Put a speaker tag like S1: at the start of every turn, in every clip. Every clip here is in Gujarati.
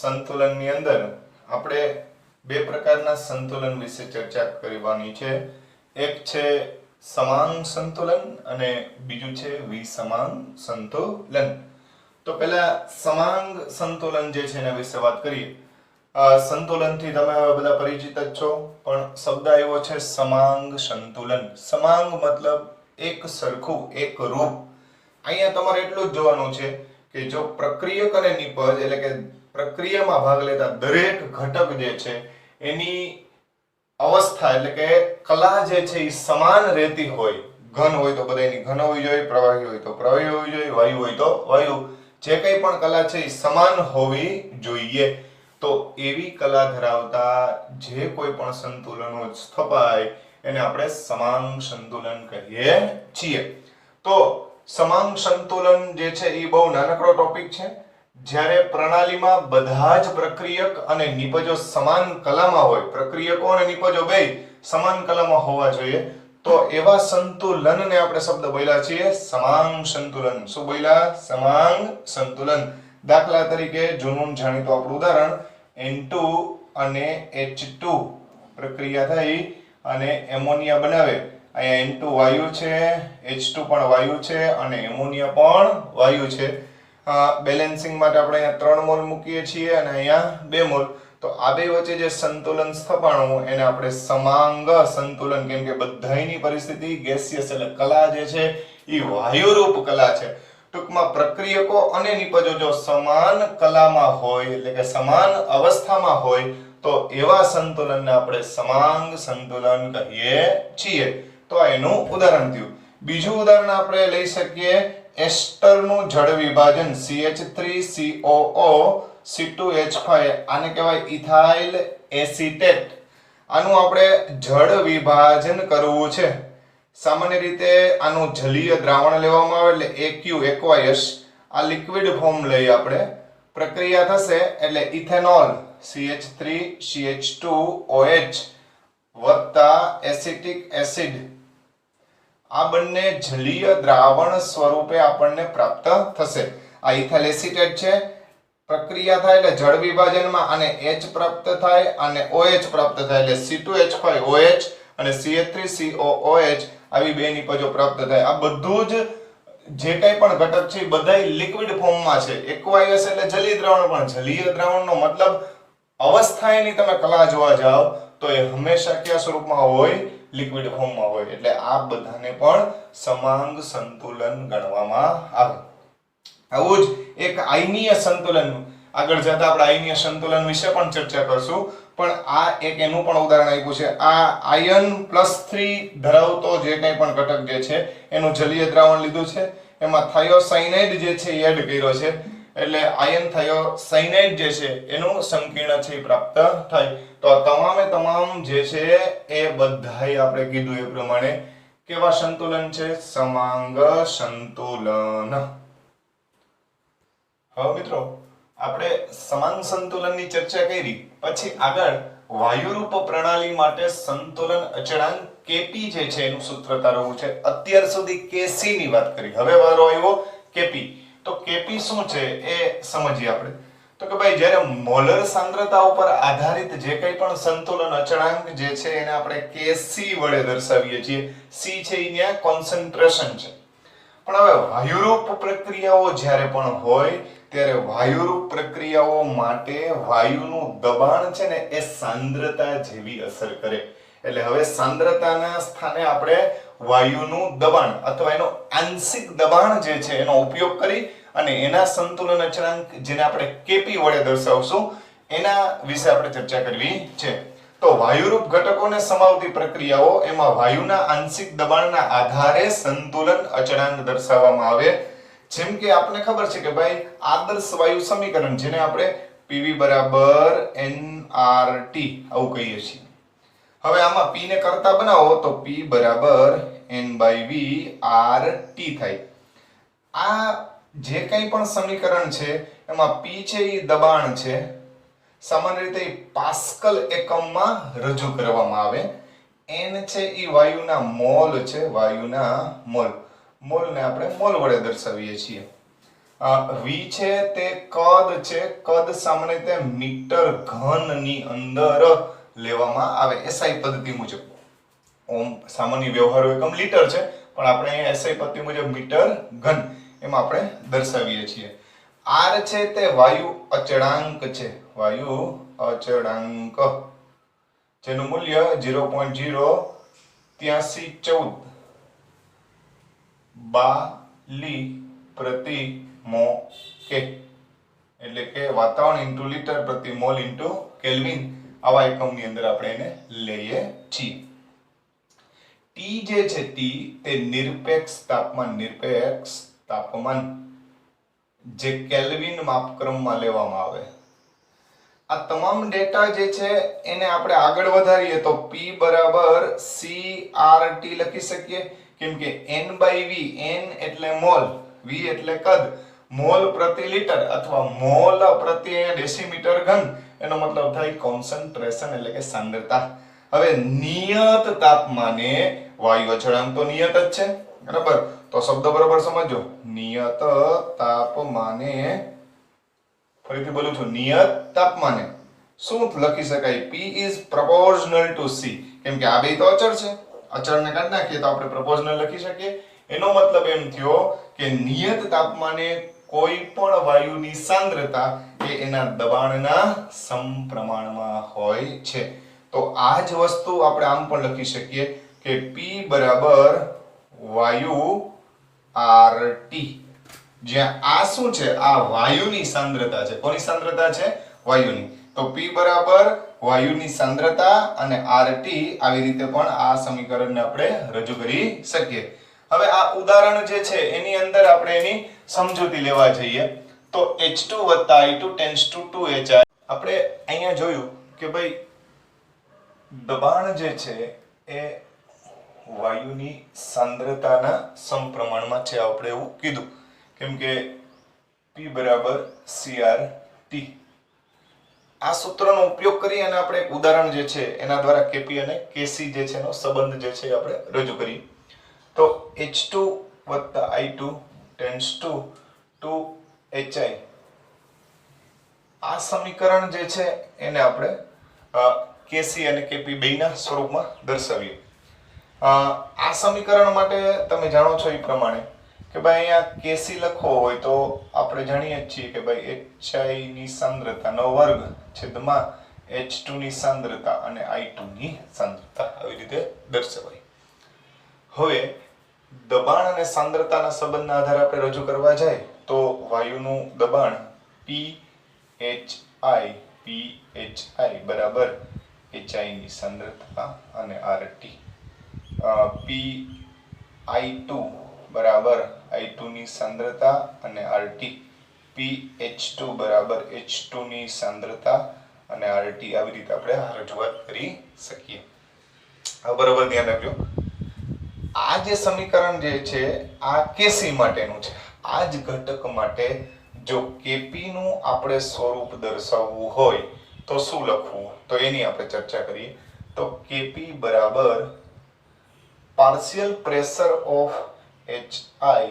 S1: સંતુલનની અંદર આપણે બે પ્રકારના સંતુલન વિશે ચર્ચા કરવાની છે. એક છે સમાંગ સંતુલન અને બીજું છે વિસમાંગ સંતુલન. તો પહેલા સમાંગ સંતુલન જે છે એના વિશે વાત કરીએ. સંતુલનથી તમે હવે બધા પરિચિત જ છો, પણ શબ્દ આવ્યો છે સમાંગ સંતુલન. સમાંગ મતલબ એક સરખું, એક રૂપ. અહીંયા તમારે એટલું જ જોવાનું છે કે જો પ્રક્રિયક અને નિપજ એટલે કે પ્રક્રિયામાં ભાગ લેતા દરેક ઘટક જે છે એની અવસ્થા એટલે કે કલા જે છે એ સમાન રહેતી હોય. ઘન હોય તો બધાની ઘન હોવી જોઈએ, પ્રવાહી હોય તો પ્રવાહી હોવી જોઈએ, વાયુ હોય તો વાયુ, જે કંઈ પણ કલા છે એ સમાન હોવી જોઈએ. તો એવી કલા ધરાવતા જે કોઈ પણ સંતુલનો સ્થપાય એને આપણે સમાંગ સંતુલન કહીએ છીએ. તો સમાંગ સંતુલન જે છે એ બહુ નાનકડો ટોપિક છે. જ્યારે પ્રણાલીમાં બધા જ પ્રક્રિયક અને નિપજો સમાન કલામાં હોય, પ્રક્રિયકો અને નિપજો બે સમાન કલામાં હોવા જોઈએ, તો એવા સંતુલનને આપણે શબ્દ બોલ્યા છીએ સમાંગ સંતુલન. શું બોલ્યા? સમાંગ સંતુલન. દાખલા તરીકે જૂનું જાણીતું આપણું ઉદાહરણ N2 અને H2 પ્રક્રિયા થઈ અને એમોનિયા બનાવે. અહીંયા N2 વાયુ છે, H2 પણ વાયુ છે અને એમોનિયા પણ વાયુ છે. બેલેન્સિંગ માટે આપણે અહીંયા 3 મોલ મૂકીએ છીએ અને અહીંયા 2 મોલ. તો આ બે વચ્ચે જે સંતુલન સ્થપાણું એને આપણે સમાંગ સંતુલન, કેમ કે બધાયની પરિસ્થિતિ ગેસિયસ એટલે કલા જે છે એ વાયુરૂપ કલા છે. ટૂંકમાં પ્રક્રિયકો અને નિપજો જો સમાન કલામાં હોય એટલે કે સમાન અવસ્થામાં હોય તો એવા સંતુલનને આપણે સમાંગ સંતુલન કહીએ છીએ. તો આ એનું ઉદાહરણ થયું. બીજું ઉદાહરણ આપણે લઈ શકીએ એસ્ટરનું જળ વિભાજન CH3COO C2H5. આને કહેવાય ઇથાઇલ એસિટેટ. આનું આપણે જળ વિભાજન કરવું છે. સામાન્ય રીતે આનું જલીય દ્રાવણ લેવામાં આવે એટલે aqueous. આ લિક્વિડ ફોર્મ લઈ આપણે પ્રક્રિયા થશે એટલે ઇથેનોલ CH3CH2OH વત્તા એસિટિક એસિડ આ બંને જલીય દ્રાવણ સ્વરૂપે આપણને પ્રાપ્ત થશે. આ ઇથાઇલ એસિટેટ છે. પ્રક્રિયા થાય એટલે જળ વિભાજનમાં આને H પ્રાપ્ત થાય અને OH પ્રાપ્ત થાય એટલે C2H5OH અને CH3COOH આવી બે નિપજો પ્રાપ્ત થાય. આ બધું જ જે કંઈ પણ ઘટક છે બધાય લિક્વિડ ફોર્મમાં છે. એક્વાયસ એટલે જલીય દ્રાવણ, પણ જલીય દ્રાવણનો મતલબ અવસ્થા એની તમે કલા જોવા જાઓ તો એ હંમેશા કયા સ્વરૂપમાં હોય? લિક્વિડ ફોર્મમાં હોય. એટલે આ બધાને પણ સમાંગ સંતુલન ગણવામાં આવે. આવું જ એક આયનીય સંતુલન, આગળ જતા આપણે આયનીય સંતુલન વિશે પણ ચર્ચા કરશું, પણ આ એક એનું પણ ઉદાહરણ આપ્યું છે. આ આયન +3 ધરાવતો જે કંઈ પણ ઘટક જે છે એનું જલીય દ્રાવણ લીધું છે. એમાં થાયોસાયનાઇડ જે છે એ એડ કર્યો છે એટલે આયન થાયોસાયનાઇડ જે છે એનું સંકીર્ણ છે પ્રાપ્ત થાય. તો આ તમામે તમામ જે છે એ બધાય આપણે કીધું એ પ્રમાણે કેવા સંતુલન છે? સમાંગ સંતુલન. હવે મિત્રો આપણે સમાંગ સંતુલનની ચર્ચા કરી, પછી આગળ વાયુરૂપ પ્રણાલી માટે સંતુલન અચળાંક Kp જે છે એનું સૂત્ર તારવવું છે. અત્યાર સુધી Kc ની વાત કરી, હવે વારો આવ્યો Kp. તો Kp શું છે એ સમજીએ આપણે. તો કે ભાઈ જ્યારે મોલર સાંદ્રતા ઉપર આધારિત જે કંઈ પણ સંતુલન અચળાંક જે છે એને આપણે Kc વડે દર્શાવીએ છીએ. C છે એ ત્યાં કોન્સન્ટ્રેશન છે. પણ હવે વાયુરૂપ પ્રક્રિયાઓ જ્યારે પણ હોય ત્યારે વાયુરૂપ પ્રક્રિયાઓ માટે વાયુનું દબાણ છે ને એ સાંદ્રતા જેવી અસર કરે. એટલે હવે સાંદ્રતાના સ્થાને આપણે વાયુનું દબાણ અથવા એનો આંશિક દબાણ જે છે એનો ઉપયોગ કરી અને એના સંતુલન અચળાંક જેને આપણે Kp વડે દર્શાવશું એના વિશે આપણે ચર્ચા કરવી છે. તો વાયુરૂપ ઘટકોને સમાવતી પ્રક્રિયાઓ એમાં વાયુના આંશિક દબાણના આધારે સંતુલન અચળાંક દર્શાવવામાં આવે. જેમ કે આપણને ખબર છે કે ભાઈ આદર્શ વાયુ સમીકરણ જેને આપણે PV = nRT આવું કહીએ છીએ. હવે આમાં P ને કરતા બનાવો તો P = n/v RT થાય. આ જે કંઈ પણ સમીકરણ છે એમાં P છે એ દબાણ છે. સામાન્ય રીતે પાસ્કલ એકમમાં રજૂ કરવામાં આવે. n છે એ વાયુના મોલ છે, વાયુના મોલ. મોલને આપણે મોલ વડે દર્શાવીએ છીએ. V છે તે કદ છે, કદ સામાન્ય રીતે મીટર ઘનની અંદર લેવામાં આવે SI પદ્ધતિ મુજબ. ઓમ સામાન્ય વ્યવહારુ એકમ લીટર છે, પણ આપણે અહીંયા SI પદ્ધતિ મુજબ મીટર ઘન એમાં આપણે દર્શાવીએ છીએ. R છે તે વાયુ અચળાંક છે, વાયુ અચળાંક જેનું મૂલ્ય 0.08314 બાલી પ્રતિ મો કે, એટલે કે વાતાવરણ ઇન્ટુ લીટર પ્રતિ મોલ ઇન્ટુ કેલ્વિન, આવા એકમની અંદર આપણે એને લઈએ છીએ. T જે છે T તે નિરપેક્ષ તાપમાન જે કેલ્વિન માપક્રમમાં લેવામાં આવે. આ તમામ ડેટા જે છે એને આપણે આગળ વધારીએ તો P બરાબર CRT લખી શકીએ, કેમ કે N/V, N એટલે મોલ, V એટલે કદ, મોલ પ્રતિ લીટર અથવા મોલ પ્રતિ ડેસીમીટર ઘન, એનો મતલબ થાય કોન્સન્ટ્રેશન એટલે કે સાંદ્રતા. હવે નિયત તાપમાને વાયુ અચળાંક તો નિયત જ છે, બરાબર, તો શબ્દ બરાબર સમજો. નિયત તાપમાને, ફરીથી બોલું છું, નિયત તાપમાને શું લખી શકાય? P is proportional to C, કેમ કે આ બે તો અચળ છે, અચળને કાઢી નાખીએ તો આપણે proportional લખી શકીએ. એનો મતલબ એમ થયો કે નિયત તાપમાને કોઈ પણ વાયુની સાંદ્રતા એ એના દબાણના સમપ્રમાણમાં હોય છે. તો આ જ વસ્તુ આપણે આમ પણ લખી શકીએ કે P બરાબર વાયુ RT, જ્યાં આ શું છે? આ વાયુની સાંદ્રતા છે. કોની સાંદ્રતા છે? વાયુની. તો P બરાબર વાયુની સાંદ્રતા અને RT, આવી રીતે પણ આ સમીકરણને આપણે રજૂ કરી શકીએ. હવે આ ઉદાહરણ જે છે એની અંદર આપણે એની સમજૂતી લેવા જઈએ તો H2 I2 tends to 2HI. આપણે અહીંયા જોયું કે ભાઈ દબાણ જે છે એ વાયુની સાંદ્રતાના સમપ્રમાણમાં છે, આપણે એવું કીધું, કેમ કે P બરાબર CRT. આ સૂત્રનો ઉપયોગ કરી અને આપણે એક ઉદાહરણ જે છે એના દ્વારા Kp અને Kc જે છે એનો સંબંધ જે છે આપણે રજૂ કરીએ. તો H2 I2 tends to 2HI, આ સમીકરણ જે છે એને આપણે Kc અને Kp બેયના સ્વરૂપમાં દર્શાવીએ. આ સમીકરણ માટે તમે જાણો છો એ પ્રમાણે કે ભાઈ અહીંયા Kc લખવો હોય તો આપણે જાણીએ છીએ કે ભાઈ HI ની સાંદ્રતાનો વર્ગ છેદમાં H2 ની સાંદ્રતા અને I2 ની સાંદ્રતા, આવી રીતે દર્શાવાય. હવે દબાણ અને સાંદ્રતાના સંબંધના આધારે આપણે રજૂ કરવા જાય તો વાયુનું દબાણ PHI બરાબર HI ની સાંદ્રતા અને RT, PI2 બરાબર I2 ની સાંદ્રતા અને RT, PH2 બરાબર H2 ની સાંદ્રતા અને RT, આવી રીતે આપણે રજૂઆત કરી શકીએ. હવે બરાબર ધ્યાન રાખજો, આ જે સમીકરણ જે છે આ Kc માટેનું છે. આ જ ઘટક માટે જો Kp નું આપણે સ્વરૂપ દર્શાવવું હોય તો શું લખવું, તો એની આપણે ચર્ચા કરીએ. તો Kp બરાબર પાર્શિયલ પ્રેશર ઓફ HI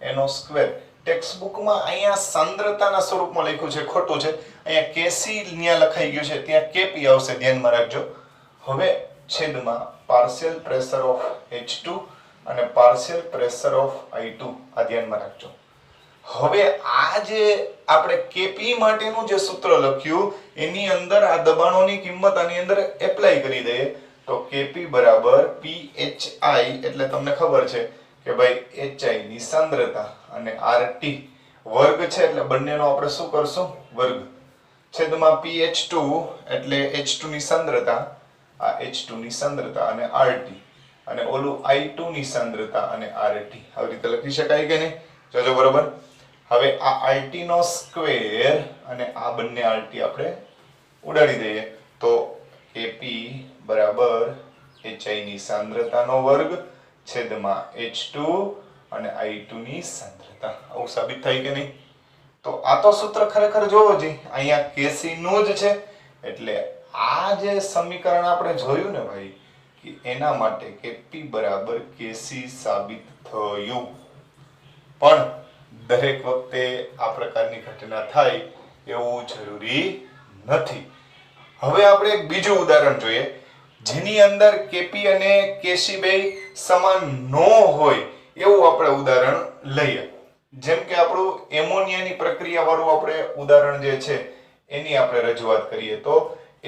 S1: એનો સ્ક્વેર. ટેક્સ્ટ બુકમાં અહીંયા સાંદ્રતાના સ્વરૂપમાં લખ્યું છે, ખોટું છે. અહીંયા Kc ત્યાં લખાઈ ગયું છે, ત્યાં Kp આવશે, ધ્યાનમાં રાખજો. હવે છેદમાં પાર્શિયલ પ્રેશર ઓફ H2 અને પાર્શિયલ પ્રેશર ઓફ I2, આ ધ્યાનમાં રાખજો. હવે આ જે આપણે Kp માટેનું જે સૂત્ર લખ્યું એની અંદર આ દબાણોની કિંમત આની અંદર એપ્લાય કરી દઈએ તો Kp બરાબર PHI, એટલે તમને ખબર છે કે ભાઈ HI ની સાંદ્રતા અને RT વર્ગ છે, એટલે બંનેનો આપણે શું કરશું? વર્ગ, છેદમાં PH2 એટલે H2 ની સાંદ્રતા, આ H2 ની સાંદ્રતા અને RT, અને ઓલું I2 ની સાંદ્રતા અને RT, આવી રીતે લખી શકાય કે નહીં? જોજો બરોબર. હવે આ RT નો સ્ક્વેર અને આ બંને RT આપણે ઉડાડી દઈએ તો Kp બરાબર HI ની સાંદ્રતાનો વર્ગ છેદમાં H2 અને I2 ની સાંદ્રતા, આવું સાબિત થાય કે નહીં? તો આ તો સૂત્ર ખરેખર જોવો જોઈએ, અહીંયા Kc નું જ છે, એટલે આ જે સમીકરણ આપણે જોયું ને ભાઈ કે એના માટે Kp બરાબર Kc સાબિત થયું. પણ દરેક વખતે આ પ્રકારની ઘટના થાય એવું જરૂરી નથી. હવે આપણે એક બીજું ઉદાહરણ જોઈએ જેની અંદર કેપી અને કેસી બે સમાન ન હોય એવું આપણે ઉદાહરણ લઈએ. જેમ કે આપણું એમોનિયાની પ્રક્રિયા વાળું આપણે ઉદાહરણ જે છે એની આપણે રજૂઆત કરીએ તો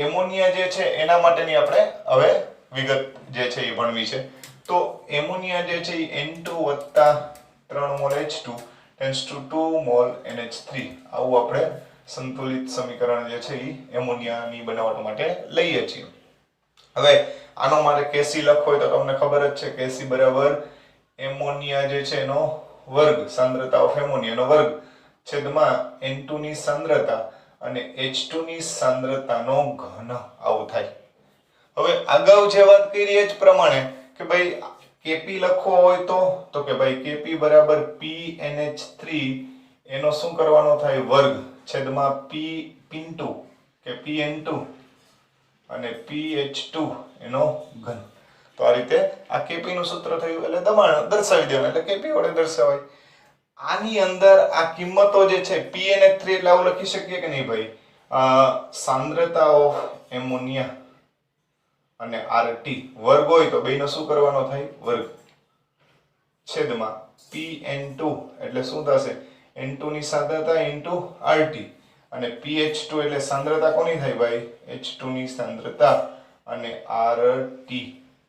S1: એમોનિયા જે છે એના માટેની આપણે હવે વિગત જે છે એ ભણવી છે. તો એમોનિયા જે છે એ N2 + 3 mall H2 tends to 2 mall NH3 આવું આપણે સંતુલિત સમીકરણ જે છે એ એમોનિયાની બનાવટ માટે લઈએ છીએ. હવે આનો મારે કેસી લખવો હોય તો તમને ખબર જ છે કેસી બરાબર એમોનિયા જે છે એનો વર્ગ, સાંદ્રતા ઓફ એમોનિયાનો વર્ગ છેદમાં N2 ની સાંદ્રતા અને H2 ની સાંદ્રતાનો ઘન આવું થાય. હવે અગાઉ જે વાત કરી એ જ પ્રમાણે કે ભાઈ Kp લખવો હોય તો કે ભાઈ Kp બરાબર PNH3 એનો શું કરવાનો થાય વર્ગ છેદમાં P*2 કે PN2 અને PH2 એનો ઘન. તો આ રીતે આ Kp નું સૂત્ર થયું એટલે દબાણ દર્શાવી દેવાનું એટલે Kp વડે દર્શાવાય. આની અંદર આ કિંમતો જે છે PNH3 એટલે આવું લખી શકીએ કે નહીં ભાઈ સાંદ્રતા ઓફ એમોનિયા અને RT વર્ગ હોય તો બેનો શું કરવાનો થાય વર્ગ છેદમાં PN2 એટલે શું થશે N2 ની સાંદ્રતા into RT અને PH2 એટલે સાંદ્રતા કોની થાય ભાઈ H2 ની સાંદ્રતા અને RT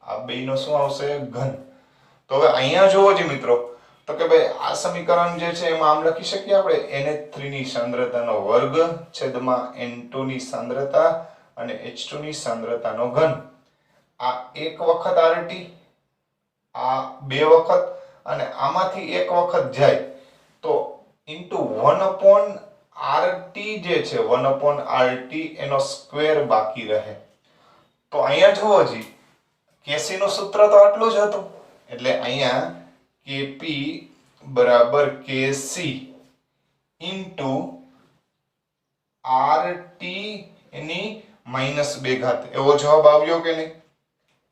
S1: આ બેનો શું આવશે ઘન. તો હવે અહીંયા જોવો ਜੀ મિત્રો તો કે ભાઈ આ સમીકરણ જે છે એમાં આમ લખી શકીએ આપણે NH3 ની સાંદ્રતાનો વર્ગ છેદમાં N2 ની સાંદ્રતા અને H2 ની સાંદ્રતાનો ઘન. આ એક વખત RT આ બે વખત અને આમાંથી એક વખત જાય તો into 1/RT જે છે 1/RT એનો સ્ક્વેર બાકી રહે. તો અહીંયા જુઓ જી કેસી નું સૂત્ર તો આટલું જ હતું એટલે અહીંયા Kp બરાબર Kc into RT એની -2 ઘાત એવો જવાબ આવ્યો કે નહીં.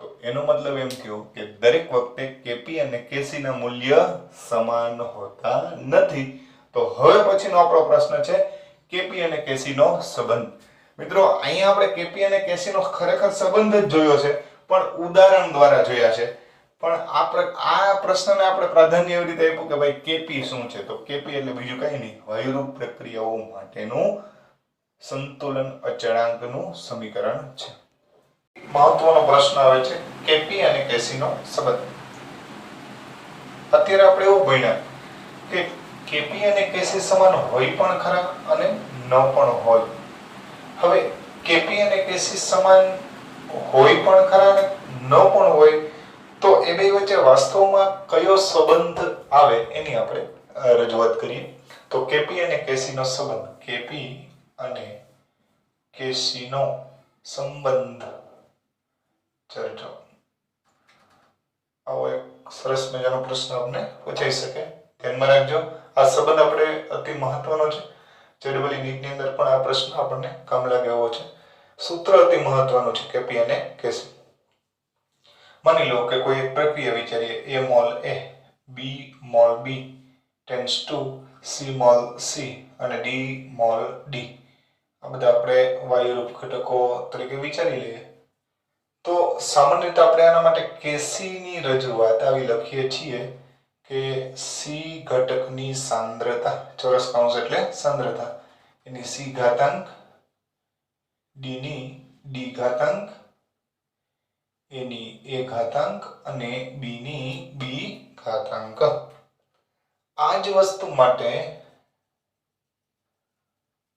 S1: તો એનો મતલબ એમ થયો કે દરેક વખતે Kp અને Kc ના મૂલ્ય સમાન હોતા નથી. તો હવે પછીનો આપણો પ્રશ્ન છે Kp અને Kc નો સંબંધ. મિત્રો અહીંયા આપણે Kp અને Kc નો ખરેખર સંબંધ જ જોયો છે પણ ઉદાહરણ દ્વારા જોયા છે. પણ આ પ્રશ્નને આપણે પ્રાધાન્ય એવી રીતે આપ્યું કે ભાઈ Kp શું છે. તો Kp એટલે બીજું કઈ નહીં વાયુરૂપ પ્રક્રિયાઓ માટેનું સંતુલન અચળાંકનું સમીકરણ છે. મહત્વનો પ્રશ્ન આવે છે Kp અને Kc નો સંબંધ. અત્યારે આપણે એવું ભણ્યા કે Kp અને Kc સમાન હોય પણ ખરા અને ન પણ હોય. હવે Kp અને Kc સમાન હોય પણ ખરા અને ન પણ હોય તો એ બે વચ્ચે વાસ્તવમાં કયો સંબંધ આવે એની આપણે રજૂઆત કરીએ. તો Kp અને Kc નો સંબંધ Kp અને Kc નો સંબંધ ચર્ચો. આવો એક સરસ મજાનો પ્રશ્ન આપણે પૂછાઈ શકે. ધ્યાનમાં રાખજો આ સંબંધ આપણે અતિ મહત્વનો છે. જેડબલી નીટ ની અંદર પણ આ પ્રશ્ન આપણને કામ લાગે એવો છે. સૂત્ર અતિ મહત્વનું છે Kp અને Kc. માની લો કે કોઈ એક પ્રક્રિયા વિચારીએ A mall A B mall B tends to C mall C અને D મોલ D. આ બધા આપણે વાયુરૂપ ઘટકો તરીકે વિચારી લઈએ તો સામાન્ય રીતે આપણે આના માટે Kc ની રજૂઆત આવી લખીએ છીએ કે C ઘટકની સાંદ્રતા ચોરસ કૌંસ એટલે સાંદ્રતા એની C ઘાતાંક D ની D ઘાતાંક એની A ઘાતાંક અને B ની B ઘાતાંક. આ જ વસ્તુ માટે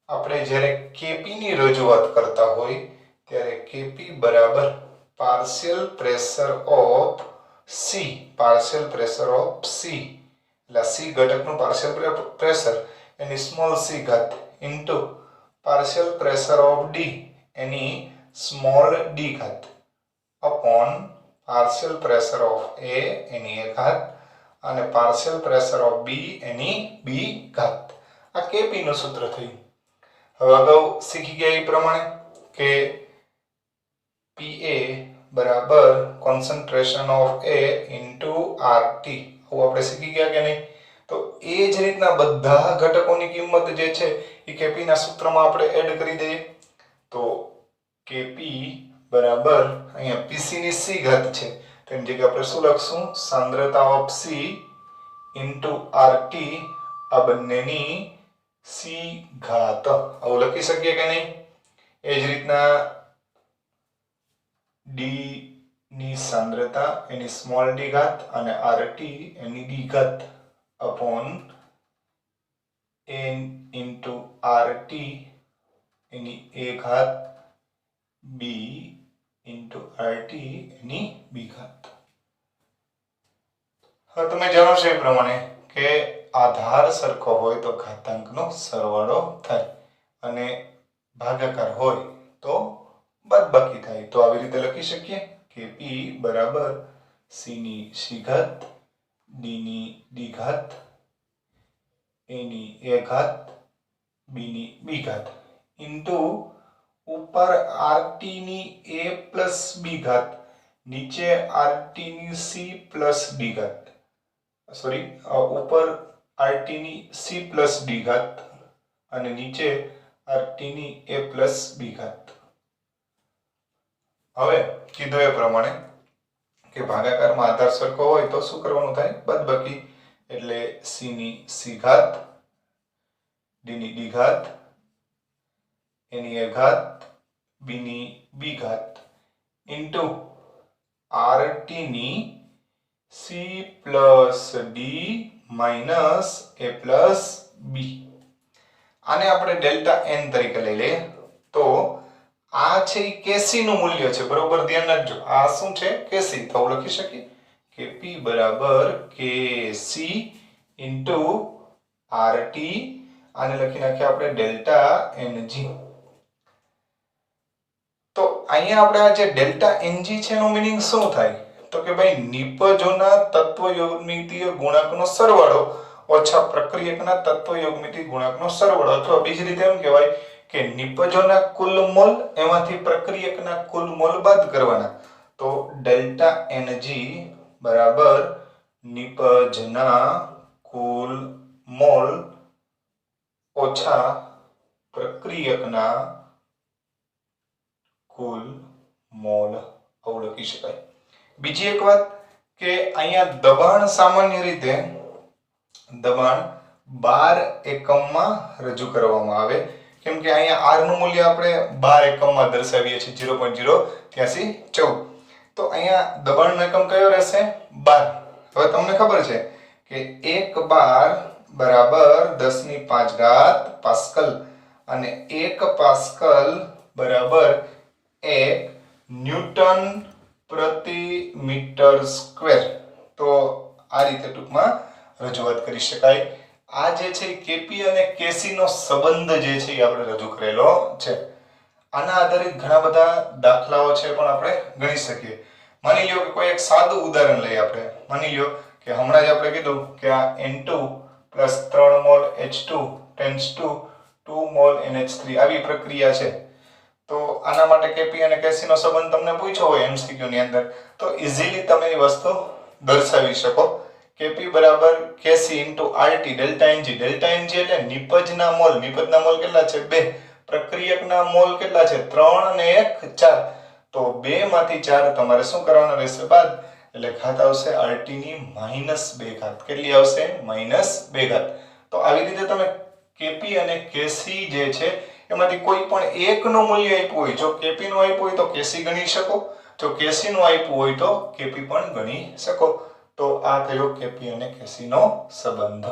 S1: આપણે જ્યારે Kp ની રજૂઆત કરતા હોય ત્યારે Kp બરાબર પાર્શિયલ પ્રેશર ઓફ C એટલે C ઘટકનું પાર્શિયલ પ્રેશર એની સ્મોલ c ઘાત into partial pressure of D any small d ઘાત upon partial pressure of A any A ઘાત અને partial pressure of B any B ઘાત. આ Kp નું સૂત્ર થયું. હવે અગાઉ શીખી ગયા એ પ્રમાણે કે Pa બરાબર concentration of A into RT આવું આપણે શીખી ગયા કે નહીં. તો એ જ રીતના બધા ઘટકોની કિંમત જે છે એ કેપી ના સૂત્રમાં આપણે એડ કરી દઈએ. તો કેપી બરાબર અહીંયા પીસી ની સી ઘાત છે તો એની જગ્યાએ આપણે શું લખશું? સાંદ્રતા ઓફ સી ઇન્ટુ આરટી, આ બંનેની સી ઘાત, આવું લખી શકીએ કે નહીં? એ જ રીતના ડી ની સાંદ્રતા એની સ્મોલ ડી ઘાત અને આરટી એની ડી ઘાત અપોન n ઇન્ટુ આરટી એની એ ઘાત બી ઇન્ટુ આરટી એની બી ઘાત. હવે તમે જાણો છો એ પ્રમાણે કે આધાર સરખો હોય તો ઘાતાંકનો સરવાળો થાય અને ભાગાકાર હોય તો બાદબાકી થાય. તો આવી રીતે લખી શકીએ કે p બરાબર c ની c ઘાત d ની d ઘાત a ની a ઘાત b ની b ઘાત ઇન્ટુ ઉપર rt ની a પ્લસ b ઘાત નીચે rt ની c પ્લસ d ઘાત, સોરી ઉપર rt ની c પ્લસ d ઘાત અને નીચે rt ની a પ્લસ b ઘાત. હવે કીધું એ પ્રમાણે કે ભાગાકારમાં આધાર સરખો હોય તો શું કરવાનું થાય? બાદબાકી. એટલે c ની c ઘાત d ની d ઘાત a ની a ઘાત b ની b ઘાત ઇન્ટુ rt ની c plus d minus a plus b. આને આપણે ડેલ્ટા n તરીકે લઈ લઈએ. તો આ છે કેસી નું મૂલ્ય છે, બરોબર ધ્યાન રાખજો. આ શું છે? કેસી. તો લખી શકીએ કે p બરાબર kc ઇન્ટુ rt, આને લખી નાખીએ આપણે ડેલ્ટા ng. તો અહીંયા આપણે આ જે ડેલ્ટા ng છે એનો મીનિંગ શું થાય? તો કે ભાઈ નિપજોના તત્વયોગમિતીય ગુણાંકનો સરવાળો ઓછા પ્રક્રિયકના તત્વયોગમિતીય ગુણાંકનો સરવાળો, અથવા બીજી રીતે એમ કહેવાય કે નિપજોના કુલ મોલ એમાંથી પ્રક્રિયકના કુલ મોલ બાદ કરવાના. તો ડેલ્ટા ng બરાબર નિપજના કુલ મોલ ઓછા પ્રક્રિયકના કુલ મોલ, આવું લખી શકાય. બીજી એક વાત કે અહીંયા દબાણ સામાન્ય રીતે દબાણ 12 એકમમાં રજૂ કરવામાં આવે, કેમ કે અહીંયા r નું મૂલ્ય આપણે 12 એકમમાં દર્શાવીએ છીએ 0.08314. તો અહીંયા દબાણનો એકમ કયો રહેશે? 12. હવે તમને ખબર છે કે 1 બાર બરાબર 10⁵ પાસ્કલ અને 1 પાસ્કલ બરાબર 1 ન્યૂટન પ્રતિ મીટર સ્ક્વેર. તો આ રીતે ટૂંકમાં રજૂઆત કરી શકાય. આ જે છે કેપી અને કેસી નો સંબંધ જે છે એ આપણે રજૂ કરેલો છે. આના આધારિત ઘણા બધા દાખલાઓ છે પણ આપણે ગણી શકીએ. માની લ્યો કે કોઈ એક સાદું ઉદાહરણ લઈએ આપણે. માની લ્યો કે હમણાં જ આપણે કીધું કે આ N2 plus 3 mall H2 tends to 2 mall NH3 આવી પ્રક્રિયા છે. તો આના માટે કેપી અને કેસી નો સંબંધ તમને પૂછ્યો હોય એમસીક્યુ ની અંદર, તો ઈઝીલી તમે એ વસ્તુ દર્શાવી શકો. કેપી બરાબર KC into RT delta NG. Delta NG એટલે નિપજના મોલ. નિપજના મોલ કેટલા છે? 2. પ્રક્રિયકના મોલ કેટલા છે? 3 અને 1 4. તો 2 માંથી 4 તમારે શું કરવાના રહેશે? બાદ. એટલે ઘાત આવશે આરટી ની -2 ઘાત. કેટલી આવશે? -2 ઘાત. તો આવી રીતે તમે કેપી અને કેસી જે છે એમાંથી કોઈ પણ એકનું મૂલ્ય આપ્યું હોય, જો કેપી નું આપ્યું હોય તો કેસી ગણી શકો, જો કેસી નું આપ્યું હોય તો કેપી પણ ગણી શકો. તો આ થયો કેપી અને કેસી નો સંબંધ.